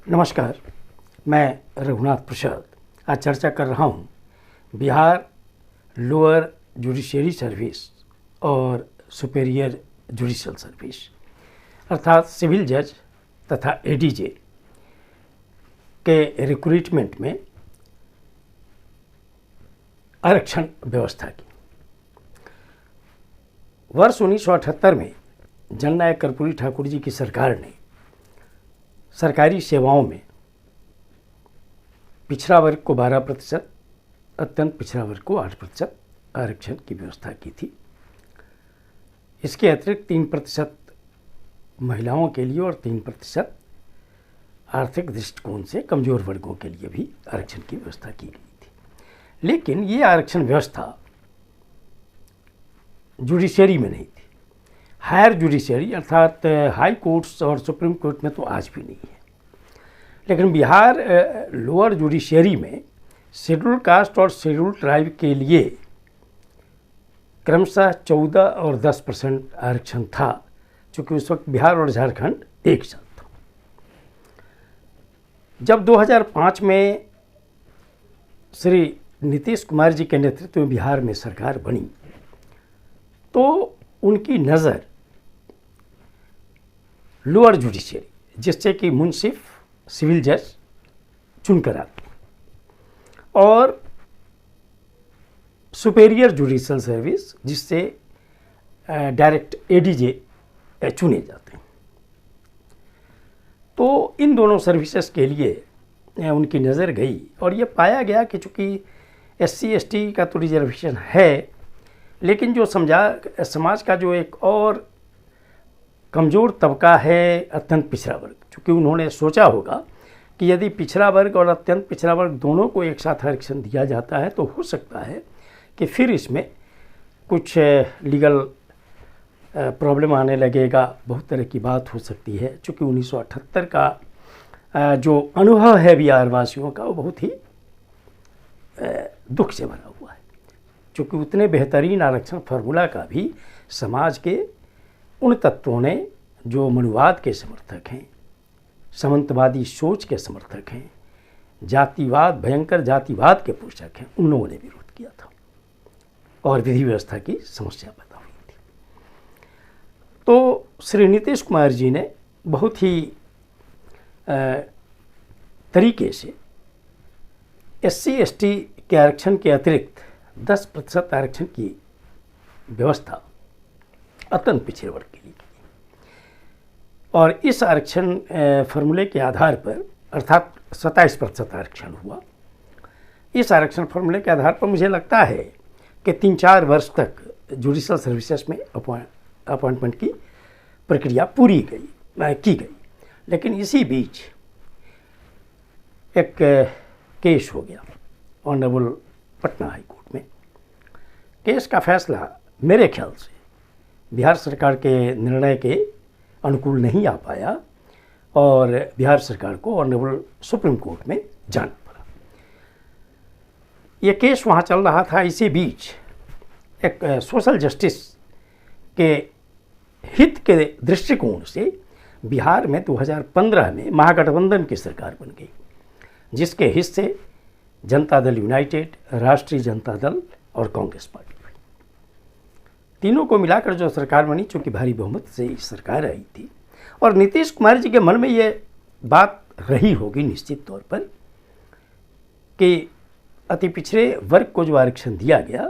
नमस्कार, मैं रघुनाथ प्रसाद आज चर्चा कर रहा हूँ बिहार लोअर जुडिशरी सर्विस और सुपेरियर जुडिशल सर्विस अर्थात सिविल जज तथा एडीजे के रिक्रूटमेंट में आरक्षण व्यवस्था की। वर्ष 1978 में जननायक कर्पूरी ठाकुर जी की सरकार ने सरकारी सेवाओं में पिछड़ा वर्ग को 12%, अत्यंत पिछड़ा वर्ग को 8% आरक्षण की व्यवस्था की थी। इसके अतिरिक्त 3% महिलाओं के लिए और 3% आर्थिक दृष्टिकोण से कमज़ोर वर्गों के लिए भी आरक्षण की व्यवस्था की गई थी। लेकिन ये आरक्षण व्यवस्था जुडिशरी में नहीं थी। हायर जुडिशरी अर्थात हाई कोर्ट्स और सुप्रीम कोर्ट में तो आज भी नहीं है। लेकिन बिहार लोअर जुडिशरी में शेड्यूल कास्ट और शेड्यूल ट्राइब के लिए क्रमशः 14 और 10% आरक्षण था, चूँकि उस वक्त बिहार और झारखंड एक साथ था। जब 2005 में श्री नीतीश कुमार जी के नेतृत्व में बिहार में सरकार बनी तो उनकी नज़र लोअर जुडिशरी, जिससे कि मुंसिफ, सिविल जज चुनकर आते, और सुपेरियर जुडिशल सर्विस, जिससे डायरेक्ट एडीजे चुने जाते हैं। तो इन दोनों सर्विसेज के लिए उनकी नज़र गई और ये पाया गया कि चूँकि SC ST का तो रिजर्वेशन है, लेकिन जो समाज का जो एक और कमज़ोर तबका है अत्यंत पिछड़ा वर्ग, चूँकि उन्होंने सोचा होगा कि यदि पिछड़ा वर्ग और अत्यंत पिछड़ा वर्ग दोनों को एक साथ आरक्षण दिया जाता है तो हो सकता है कि फिर इसमें कुछ लीगल प्रॉब्लम आने लगेगा, बहुत तरह की बात हो सकती है। चूँकि 1978 का जो अनुभव है बिहार वासियों का वो बहुत ही दुख से भरा हुआ है, चूँकि उतने बेहतरीन आरक्षण फार्मूला का भी समाज के उन तत्वों ने जो मनुवाद के समर्थक हैं, सामंतवादी सोच के समर्थक हैं, जातिवाद, भयंकर जातिवाद के पोषक हैं, उन लोगों ने विरोध किया था और विधि व्यवस्था की समस्या पैदा हुई थी। तो श्री नीतीश कुमार जी ने बहुत ही तरीके से SC ST के आरक्षण के अतिरिक्त 10% आरक्षण की व्यवस्था अत्यंत पिछड़े वर्ग के लिए की। और इस आरक्षण फार्मूले के आधार पर अर्थात 27% आरक्षण हुआ। इस आरक्षण फार्मूले के आधार पर मुझे लगता है कि 3-4 वर्ष तक जुडिशल सर्विसेज में अपॉइंटमेंट की प्रक्रिया पूरी की गई। लेकिन इसी बीच एक केस हो गया ऑनरेबल पटना हाई कोर्ट में। केस का फैसला मेरे ख्याल से बिहार सरकार के निर्णय के अनुकूल नहीं आ पाया और बिहार सरकार को ऑनरेबल सुप्रीम कोर्ट में जाना पड़ा। ये केस वहाँ चल रहा था। इसी बीच एक सोशल जस्टिस के हित के दृष्टिकोण से बिहार में 2015 में महागठबंधन की सरकार बन गई, जिसके हिस्से जनता दल यूनाइटेड, राष्ट्रीय जनता दल और कांग्रेस पार्टी। तीनों को मिलाकर जो सरकार बनी, चूँकि भारी बहुमत से इस सरकार आई थी, और नीतीश कुमार जी के मन में ये बात रही होगी निश्चित तौर पर कि अति पिछड़े वर्ग को जो आरक्षण दिया गया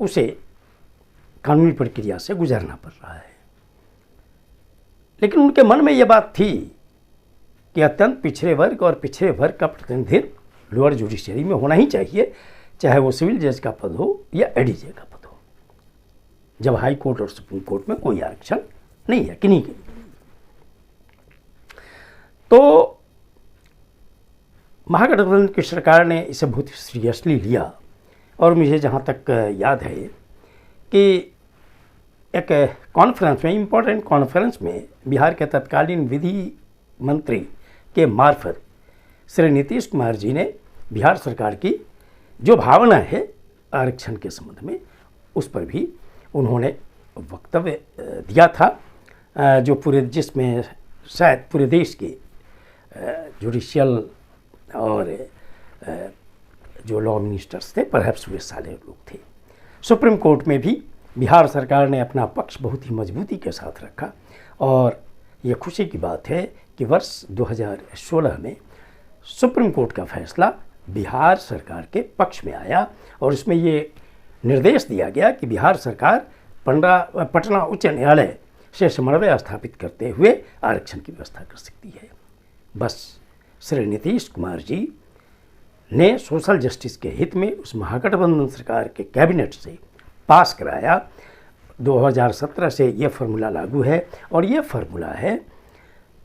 उसे कानूनी प्रक्रिया से गुजरना पड़ रहा है। लेकिन उनके मन में ये बात थी कि अत्यंत पिछड़े वर्ग और पिछड़े वर्ग का प्रतिनिधित्व लोअर जुडिशरी में होना ही चाहिए, चाहे वो सिविल जज का पद हो या एडीजे का पद हो, जब हाई कोर्ट और सुप्रीम कोर्ट में कोई आरक्षण नहीं है, किन्हीं के लिए। तो महागठबंधन की सरकार ने इसे बहुत सीरियसली लिया और मुझे जहाँ तक याद है कि एक कॉन्फ्रेंस में, इम्पोर्टेंट कॉन्फ्रेंस में बिहार के तत्कालीन विधि मंत्री के मार्फत श्री नीतीश कुमार जी ने बिहार सरकार की जो भावना है आरक्षण के संबंध में उस पर भी उन्होंने वक्तव्य दिया था, जो जिसमें शायद पूरे देश के जुडिशियल और जो लॉ मिनिस्टर्स थे, परहैप्स वे सारे लोग थे। सुप्रीम कोर्ट में भी बिहार सरकार ने अपना पक्ष बहुत ही मजबूती के साथ रखा और ये खुशी की बात है कि वर्ष 2016 में सुप्रीम कोर्ट का फैसला बिहार सरकार के पक्ष में आया और इसमें ये निर्देश दिया गया कि बिहार सरकार पटना उच्च न्यायालय से समन्वय स्थापित करते हुए आरक्षण की व्यवस्था कर सकती है। बस श्री नीतीश कुमार जी ने सोशल जस्टिस के हित में उस महागठबंधन सरकार के कैबिनेट से पास कराया। 2017 से ये फार्मूला लागू है और ये फार्मूला है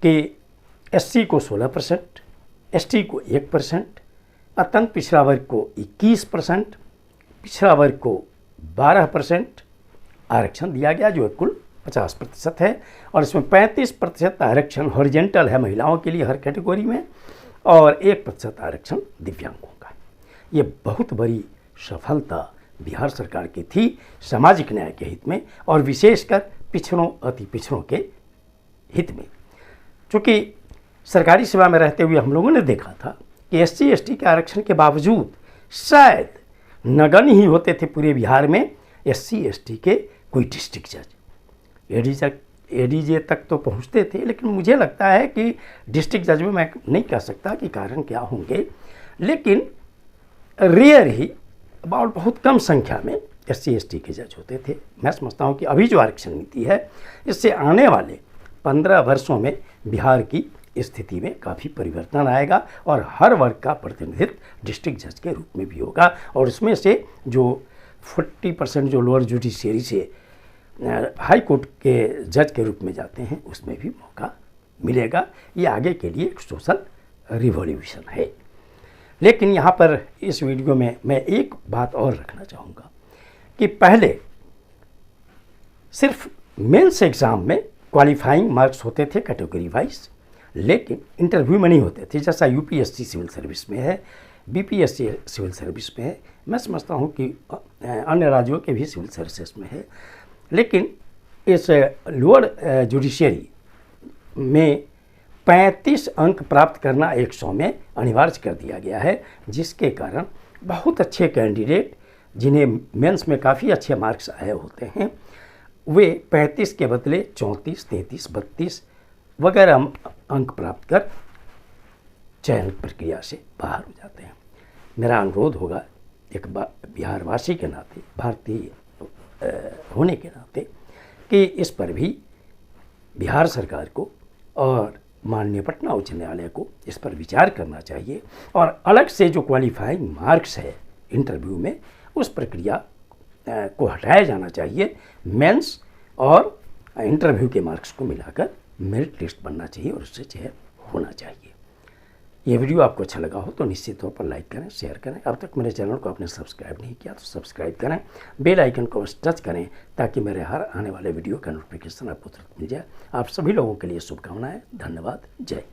कि एससी को 16%, एसटी को 1%, अत्यंत पिछड़ा वर्ग को 21%, पिछड़ा वर्ग को 12% आरक्षण दिया गया, जो कुल 50% है। और इसमें 35% आरक्षण हॉरिजेंटल है महिलाओं के लिए हर कैटेगरी में और 1% आरक्षण दिव्यांगों का। ये बहुत बड़ी सफलता बिहार सरकार की थी सामाजिक न्याय के हित में और विशेषकर पिछड़ों अति पिछड़ों के हित में। चूँकि सरकारी सेवा में रहते हुए हम लोगों ने देखा था कि एससी एसटी के आरक्षण के बावजूद शायद नगण्य ही होते थे पूरे बिहार में एससी एसटी के कोई डिस्ट्रिक्ट जज। एडीजे तक तो पहुंचते थे, लेकिन मुझे लगता है कि डिस्ट्रिक्ट जज में मैं नहीं कह सकता कि कारण क्या होंगे, लेकिन रेयर ही बहुत कम संख्या में एससी एसटी के जज होते थे। मैं समझता हूँ कि अभी जो आरक्षण नीति है इससे आने वाले 15 वर्षों में बिहार की स्थिति में काफ़ी परिवर्तन आएगा और हर वर्ग का प्रतिनिधित्व डिस्ट्रिक्ट जज के रूप में भी होगा और उसमें से जो 40% जो लोअर जुडिशियरी से हाई कोर्ट के जज के रूप में जाते हैं उसमें भी मौका मिलेगा। ये आगे के लिए एक सोशल रिवॉल्यूशन है। लेकिन यहाँ पर इस वीडियो में मैं एक बात और रखना चाहूँगा कि पहले सिर्फ मेंस एग्ज़ाम में क्वालिफाइंग मार्क्स होते थे कैटेगरी वाइज, लेकिन इंटरव्यू में नहीं होते थे, जैसा यूपीएससी सिविल सर्विस में है, बीपीएससी सिविल सर्विस में है। मैं समझता हूँ कि अन्य राज्यों के भी सिविल सर्विसेज में है, लेकिन इस लोअर जुडिशियरी में 35 अंक प्राप्त करना 100 में अनिवार्य कर दिया गया है, जिसके कारण बहुत अच्छे कैंडिडेट जिन्हें मेंस में काफ़ी अच्छे मार्क्स आए होते हैं वे 35 के बदले 34, 33, 32 वगैरह अंक प्राप्त कर चयन प्रक्रिया से बाहर हो जाते हैं। मेरा अनुरोध होगा एक बिहारवासी के नाते, भारतीय होने के नाते, कि इस पर भी बिहार सरकार को और माननीय पटना उच्च न्यायालय को इस पर विचार करना चाहिए और अलग से जो क्वालिफाइंग मार्क्स है इंटरव्यू में उस प्रक्रिया को हटाया जाना चाहिए। मेंस और इंटरव्यू के मार्क्स को मिलाकर मेरिट लिस्ट बनना चाहिए और उससे चयन होना चाहिए। ये वीडियो आपको अच्छा लगा हो तो निश्चित तौर पर लाइक करें, शेयर करें। अब तक मेरे चैनल को आपने सब्सक्राइब नहीं किया तो सब्सक्राइब करें, बेल आइकन को टच करें ताकि मेरे हर आने वाले वीडियो का नोटिफिकेशन आपको तुरंत मिल जाए। आप सभी लोगों के लिए शुभकामनाएं। धन्यवाद। जय